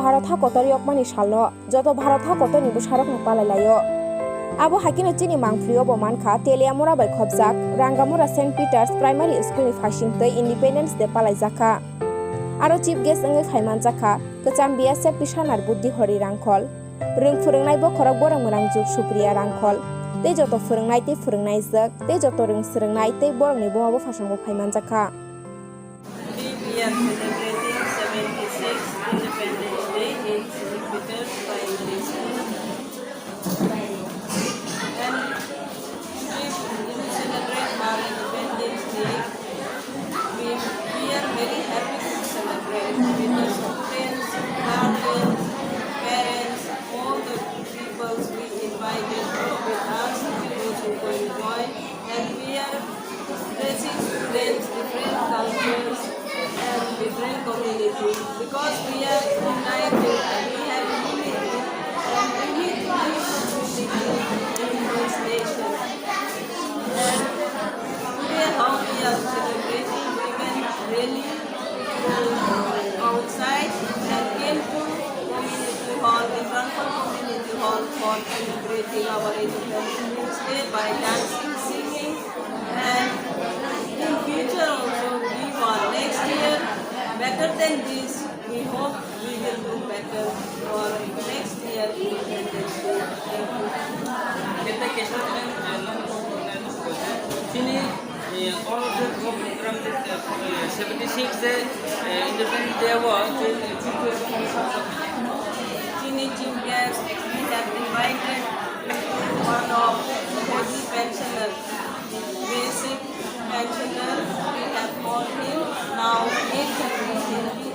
Bharat ha kotor yokmani salno joto Bharat ha kotor ni busharok no palailayo abo hakino chini mangfrio bo mankha Teliamura bai khobjak Rangamura St Peters Primary School ni phasingtei Independence Day palaijaka aro chief guest ongai phaimanjaka kwcham BSF Pisanar Buddhi Hori Rangkhol rungphurungnai bo khorok borang murang juk Supriya Rangkhol tei joto phurungnai tei phurungnai jak tei joto rungsrungnai tei borang ni bo phasangbo phaimanjaka. We are celebrating 76th Independence Day in St. Peter's Primary School. And if we celebrate our Independence Day, we are very happy to celebrate with the students, guardians, parents, all the people we invited with us, those who will join, and we are dressing students, different cultures, and different communities because we are united and we have unity and we need to live unity in this nation. And today how we are celebrating, we can really go outside and came to community hall, in Rangkhol community hall for celebrating our Independence Day by dancing, singing, and in future also we want next year better than this. We hope we will do better for next year Independence Day. Thank you. All of the program that 76 Independence Day was Chief guest, we have invited one of Modi pensioners, basic pensioner. We have called him now 8:30.